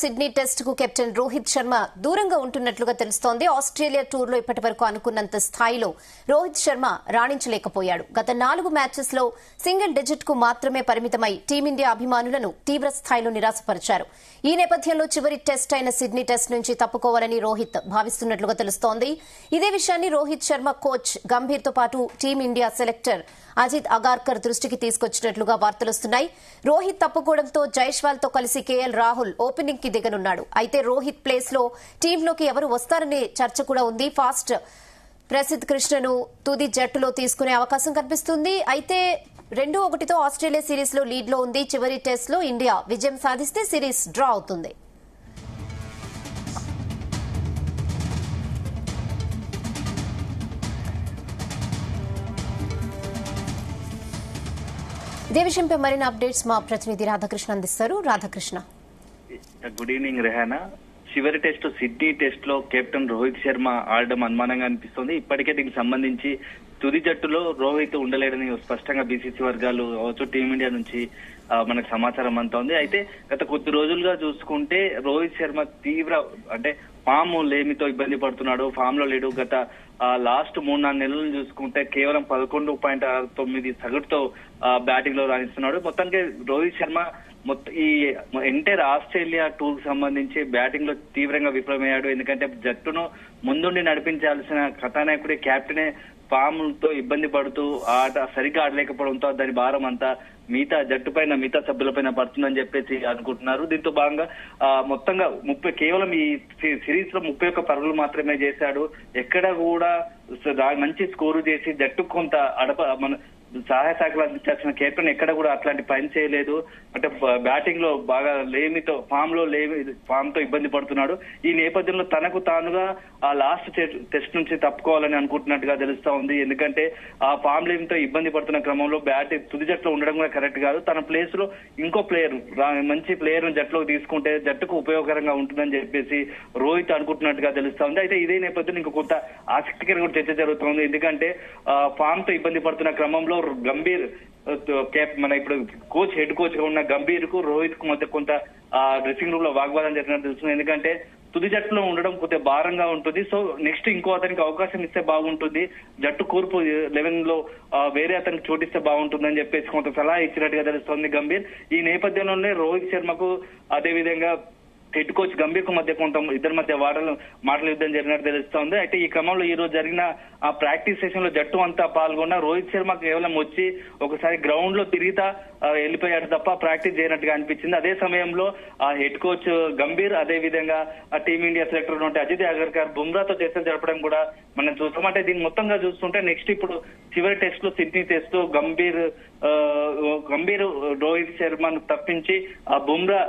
Sydney test కు captain Rohit Sharma దూరంగా ఉంటున్నట్లుగా తెలుస్తోంది. ఆస్ట్రేలియా టూర్ లో ఇప్పటి వరకు అనుకున్నంత స్థాయిలో రోహిత్ శర్మ రాణించలేకపోయాడు. గత 4 మ్యాచెస్ లో సింగిల్ డిజిట్ కు మాత్రమే పరిమితమై టీమిండియా అభిమానులను తీవ్ర స్థాయిలో నిరాశపరిచారు. ఈ నేపథ్యంలో చివరి టెస్ట్ అయిన సిడ్నీ టెస్ట్ నుంచి తప్పుకోవాలని రోహిత్ భావిస్తున్నట్లుగా తెలుస్తోంది. ఇదే విషయాన్ని రోహిత్ శర్మ కోచ్ గంభీర్ తో పాటు టీమిండియా సెలెక్టర్ అజిత్ అగార్కర్ దృష్టికి తీసుకొచ్చినట్లుగా వార్తలొస్తున్నాయి. రోహిత్ తప్పుకోవడంతో జైస్వాల్ తో కలిసి కేఎల్ రాహుల్ ఓపెనింగ్ కి దిగనున్నాడు. అయితే రోహిత్ ప్లేస్ లో టీంలోకి ఎవరు వస్తారనే చర్చ కూడా ఉంది. ఫాస్ట్ ప్రసిద్ కృష్ణను తుది జట్టులో తీసుకునే అవకాశం కనిపిస్తుంది. అయితే 2-1తో ఆస్ట్రేలియా సిరీస్ లో లీడ్ లో ఉంది. చివరి టెస్ట్ లో ఇండియా విజయం సాధిస్తే సిరీస్ డ్రా అవుతుంది. ఇదే విషయంపై మరిన్ని అప్డేట్స్ మా ప్రతినిధి రాధాకృష్ణ అందిస్తారు. Radhakrishna, good evening Rehana. చివరి టెస్ట్ సిడ్నీ టెస్ట్ లో కెప్టెన్ రోహిత్ శర్మ ఆడడం అనుమానంగా అనిపిస్తోంది. ఇప్పటికే దీనికి సంబంధించి తుది జట్టులో రోహిత్ ఉండలేడని స్పష్టంగా బీసీసీ వర్గాలు కావచ్చు, టీమిండియా నుంచి మనకు సమాచారం అంతా ఉంది. అయితే గత కొద్ది రోజులుగా చూసుకుంటే రోహిత్ శర్మ తీవ్ర ఫామ్ లేమితో ఇబ్బంది పడుతున్నాడు. ఫామ్ లో లేడు. గత లాస్ట్ 3-4 నెలలు చూసుకుంటే కేవలం 11.9 సగటుతో బ్యాటింగ్ లో రాణిస్తున్నాడు. మొత్తానికి రోహిత్ శర్మ ఈ ఎంటైర్ ఆస్ట్రేలియా టూర్ కు సంబంధించి బ్యాటింగ్ లో తీవ్రంగా విఫలమయ్యాడు. ఎందుకంటే జట్టును ముందుండి నడిపించాల్సిన కథానాయకుడే కెప్టెనే ఫామ్ తో ఇబ్బంది పడుతూ ఆట సరిగ్గా ఆడలేకపోవడంతో దాని భారం అంతా మిగతా జట్టు పైన, మిగతా సభ్యులపైన పడుతుందని చెప్పేసి అనుకుంటున్నారు. దీంతో భాగంగా మొత్తంగా కేవలం ఈ సిరీస్ లో 31 పరుగులు మాత్రమే చేశాడు. ఎక్కడ కూడా మంచి స్కోరు చేసి జట్టు కొంత సహాయ శాఖలు అందించాల్సిన కెప్టెన్ ఎక్కడ కూడా అట్లాంటి పని చేయలేదు. బ్యాటింగ్ లో బాగా ఫామ్ తో ఇబ్బంది పడుతున్నాడు. ఈ నేపథ్యంలో తనకు తానుగా ఆ లాస్ట్ టెస్ట్ నుంచి తప్పుకోవాలని అనుకుంటున్నట్టుగా తెలుస్తా ఉంది. ఎందుకంటే ఆ ఫామ్ లేమితో ఇబ్బంది పడుతున్న క్రమంలో తుది జట్టులో ఉండడం కూడా కరెక్ట్ కాదు. తన ప్లేస్ లో ఇంకో మంచి ప్లేయర్ జట్టులోకి తీసుకుంటే జట్టుకు ఉపయోగకరంగా ఉంటుందని చెప్పేసి రోహిత్ అనుకుంటున్నట్టుగా తెలుస్తా ఉంది. అయితే ఇదే నేపథ్యంలో ఇంకో కొంత ఆసక్తికరంగా కూడా చర్చ జరుగుతోంది. ఎందుకంటే ఫామ్ తో ఇబ్బంది పడుతున్న క్రమంలో గంభీర్ ఇప్పుడు హెడ్ కోచ్ గా ఉన్న గంభీర్ కు రోహిత్ కు మధ్య కొంత డ్రెస్సింగ్ రూమ్ లో వాగ్వాదం జరిగినట్టు తెలుస్తుంది. ఎందుకంటే తుది జట్టులో ఉండడం కొద్దిగా భారంగా ఉంటుంది. సో నెక్స్ట్ ఇంకో అతనికి అవకాశం ఇస్తే బాగుంటుంది, జట్టు కూర్పు 11 లో వేరే అతనికి చోటిస్తే బాగుంటుందని చెప్పేసి కొంత సలహా ఇచ్చినట్టుగా తెలుస్తోంది గంభీర్. ఈ నేపథ్యంలోనే రోహిత్ శర్మకు అదేవిధంగా హెడ్ కోచ్ గంభీర్ కు మధ్య కొంత ఇద్దరి మధ్య మాటల యుద్ధం జరిగినట్టు తెలుస్తోంది. అయితే ఈ క్రమంలో ఈ రోజు జరిగిన ఆ ప్రాక్టీస్ సెషన్ లో జట్టు అంతా పాల్గొన్న రోహిత్ శర్మ కేవలం వచ్చి ఒకసారి గ్రౌండ్ లో తిరిగితా వెళ్ళిపోయాడు తప్ప ప్రాక్టీస్ చేయనట్టుగా అనిపించింది. అదే సమయంలో ఆ హెడ్ కోచ్ గంభీర్, అదే విధంగా ఆ టీమిండియా సెలెక్టర్ ఉంటే అజిత్ అగర్కర్ బుమ్రాతో చర్చలు జరపడం కూడా మనం చూస్తాం. అంటే దీన్ని మొత్తంగా చూస్తుంటే నెక్స్ట్ ఇప్పుడు చివరి టెస్ట్ లో సిడ్నీ టెస్ట్ లో గంభీర్ రోహిత్ శర్మను తప్పించి ఆ బుమ్రా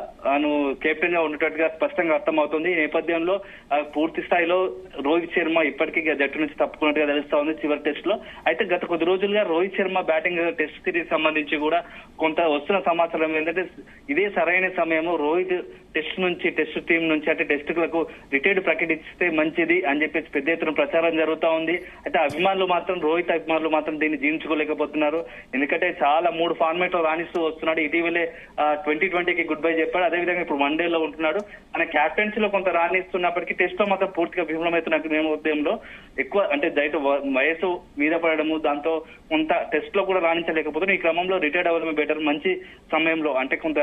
కెప్టెన్ గా ఉండేటట్టుగా స్పష్టంగా అర్థమవుతుంది. ఈ నేపథ్యంలో పూర్తి స్థాయిలో రోహిత్ శర్మ ఇప్పటికీ జట్టు నుంచి తప్పుకున్నట్టుగా తెలుస్తా ఉంది చివరి టెస్ట్ లో. అయితే గత కొద్ది రోజులుగా Rohit Sharma batting test series సంబంధించి కూడా కొంత వస్తున్న సమాచారం ఏంటంటే ఇదే సరైన సమయము రోహిత్ టెస్ట్ టీం నుంచి టెస్టులకు రిటైర్డ్ ప్రకటిస్తే మంచిది అని చెప్పేసి పెద్ద ఎత్తున ప్రచారం జరుగుతా ఉంది. అయితే రోహిత్ అభిమానులు మాత్రం దీన్ని జీర్ణించుకోలేకపోతున్నారు. ఎందుకంటే చాలా 3 ఫార్మాట్ లో రాణిస్తూ వస్తున్నాడు. ఇటీవలే 2020కి గుడ్ బై చెప్పాడు. అదేవిధంగా ఇప్పుడు వన్డేలో ఉంటున్నాడు. ఆయన క్యాప్టెన్సీ లో కొంత రాణిస్తున్నప్పటికీ టెస్ట్ లో మాత్రం పూర్తిగా విఫలమవుతున్న నేపథ్యంలో ఎక్కువ వయసు మీద పడడము, దాంతో కొంత టెస్ట్ లో కూడా రాణించలేకపోతున్నారు. ఈ క్రమంలో రిటైర్డ్ అవ్వడమే బెటర్. మంచి సమయంలో కొంత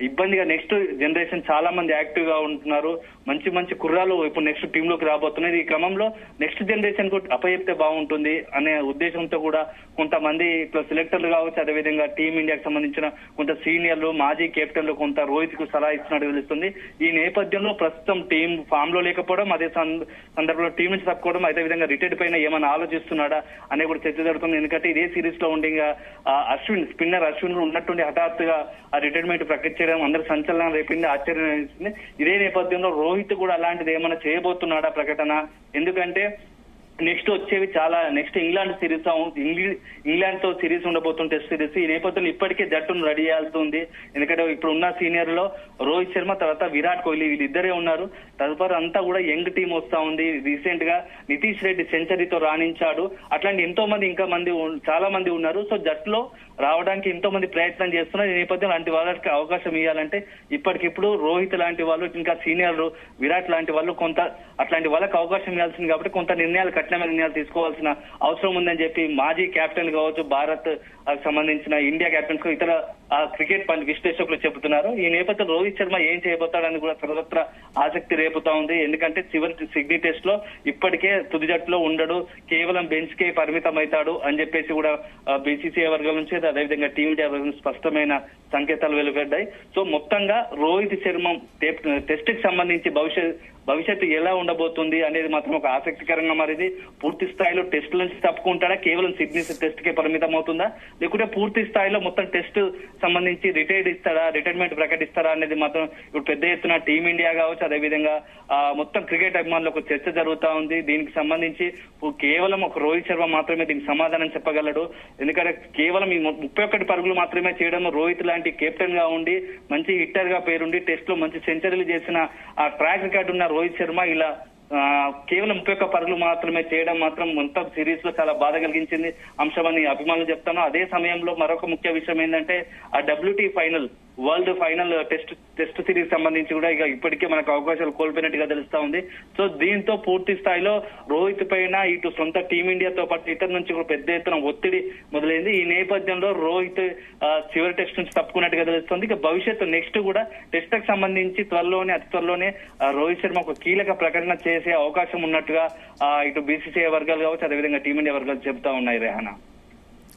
ఇబ్బందిగా నెక్స్ట్ జనరేషన్ చాలా మంది యాక్టివ్ గా ఉంటున్నారు. మంచి కుర్రాలు ఇప్పుడు నెక్స్ట్ టీమ్ లోకి రాబోతున్నారు. ఈ క్రమంలో నెక్స్ట్ జనరేషన్ కు అప్పచెప్తే బాగుంటుంది అనే ఉద్దేశంతో కూడా కొంతమంది సెలెక్టర్లు కావచ్చు, అదేవిధంగా టీమిండియాకు సంబంధించిన కొంత సీనియర్లు, మాజీ కెప్టెన్లు కొంత రోహిత్ కు సలహా ఇచ్చినట్టు తెలుస్తుంది. ఈ నేపథ్యంలో ప్రస్తుతం టీం ఫామ్ లో లేకపోవడం, అదే సందర్భంలో టీం నుంచి తప్పుకోవడం, అదేవిధంగా రిటైర్డ్ పైన ఏమైనా ఆలోచిస్తున్నాడా అనే కూడా చర్చ జరుగుతుంది. ఎందుకంటే ఇదే సిరీస్ లో ఉండి స్పిన్నర్ అశ్విన్ ఉన్నట్టుండి హఠాత్తుగా ఆ రిటైర్మెంట్ ప్రకటించడం అందరూ సంచలనం రేపింది, ఆశ్చర్యం వేసింది. ఇదే నేపథ్యంలో రోహిత్ కూడా అలాంటిది ఏమైనా చేయబోతున్నాడా ప్రకటన? ఎందుకంటే నెక్స్ట్ వచ్చేవి చాలా నెక్స్ట్ ఇంగ్లాండ్ సిరీస్ ఇంగ్లాండ్ తో సిరీస్ ఉండబోతుంది, టెస్ట్ సిరీస్. ఈ నేపథ్యంలో ఇప్పటికే జట్టును రెడీ చేయాల్సి ఉంది. ఎందుకంటే ఇప్పుడు ఉన్న సీనియర్ లో రోహిత్ శర్మ తర్వాత విరాట్ కోహ్లీ వీళ్ళిద్దరే ఉన్నారు. తదుపరి అంతా కూడా యంగ్ టీం వస్తా ఉంది. రీసెంట్ గా నితీష్ రెడ్డి సెంచరీతో రాణించాడు. అట్లాంటి ఎంతో మంది ఇంకా చాలా మంది ఉన్నారు. సో జట్టులో రావడానికి ఎంతో మంది ప్రయత్నం చేస్తున్నారు. ఈ నేపథ్యంలో లాంటి వాళ్ళకి అవకాశం ఇవ్వాలంటే ఇప్పటికిప్పుడు రోహిత్ లాంటి వాళ్ళు, ఇంకా సీనియర్ విరాట్ లాంటి వాళ్ళు కొంత అట్లాంటి వాళ్ళకి అవకాశం ఇవ్వాల్సింది. కాబట్టి కొంత కఠినమైన నిర్ణయాలు తీసుకోవాల్సిన అవసరం ఉందని చెప్పి మాజీ కెప్టెన్ కావచ్చు, భారత్ సంబంధించిన ఇండియా కెప్టెన్స్ ఇతర క్రికెట్ విశ్లేషకులు చెబుతున్నారు. ఈ నేపథ్యంలో రోహిత్ శర్మ ఏం చేయబోతాడని కూడా సర్వత్రా ఆసక్తి రేపుతా ఉంది. ఎందుకంటే చివరి సిడ్నీ టెస్ట్ లో ఇప్పటికే తుది జట్టులో ఉండడు, కేవలం బెంచ్ కే పరిమితం అవుతాడు అని చెప్పేసి కూడా బీసీసీఐ వర్గం నుంచి అదేవిధంగా టీమిండియా వర్గం స్పష్టమైన సంకేతాలు వెలువడ్డాయి. సో మొత్తంగా రోహిత్ శర్మ టెస్ట్ కి సంబంధించి భవిష్యత్తు ఎలా ఉండబోతుంది అనేది మాత్రం ఒక ఆసక్తికరంగా మారింది. పూర్తి స్థాయిలో టెస్ట్ నుంచి తప్పుకుంటాడా, కేవలం సిడ్నీ టెస్ట్ కే పరిమితం అవుతుందా, లేకుంటే పూర్తి స్థాయిలో మొత్తం టెస్ట్ సంబంధించి రిటైర్మెంట్ ప్రకటిస్తారా అనేది మాత్రం ఇప్పుడు పెద్ద ఎత్తున టీమిండియా కావచ్చు, అదేవిధంగా మొత్తం క్రికెట్ అభిమానులు ఒక చర్చ జరుగుతా ఉంది. దీనికి సంబంధించి కేవలం ఒక రోహిత్ శర్మ మాత్రమే దీనికి సమాధానం చెప్పగలడు. ఎందుకంటే కేవలం ఈ 31 పరుగులు మాత్రమే చేయడం, రోహిత్ లాంటి కెప్టెన్ గా ఉండి మంచి హిట్టర్ గా పేరుండి టెస్ట్ లో మంచి సెంచరీలు చేసిన ఆ ట్రాక్ రికార్డు ఉన్న రోహిత్ శర్మ ఇలా కేవలం 31 పరుగులు మాత్రమే చేయడం మాత్రం మొత్తం సిరీస్ లో చాలా బాధ కలిగించింది అంశమని అభిమానులు చెప్తాను. అదే సమయంలో మరొక ముఖ్య విషయం ఏంటంటే ఆ WT final, world final test series సంబంధించి కూడా ఇక ఇప్పటికే మనకు అవకాశాలు కోల్పోయినట్టుగా తెలుస్తా ఉంది. సో దీంతో పూర్తి స్థాయిలో రోహిత్ పైన ఇటు సొంత టీమిండియాతో పాటు ఇతర నుంచి కూడా పెద్ద ఎత్తున ఒత్తిడి మొదలైంది. ఈ నేపథ్యంలో రోహిత్ చివరి టెస్ట్ నుంచి తప్పుకున్నట్టుగా తెలుస్తుంది. ఇక భవిష్యత్తు నెక్స్ట్ కూడా టెస్ట్ కి సంబంధించి అతి త్వరలోనే రోహిత్ శర్మ ఒక కీలక ప్రకటన చేసే అవకాశం ఉన్నట్టుగా ఇటు బీసీసీఐ వర్గాలు కావచ్చు, అదేవిధంగా టీమిండియా వర్గాలు చెబుతా ఉన్నాయి. రెహానా.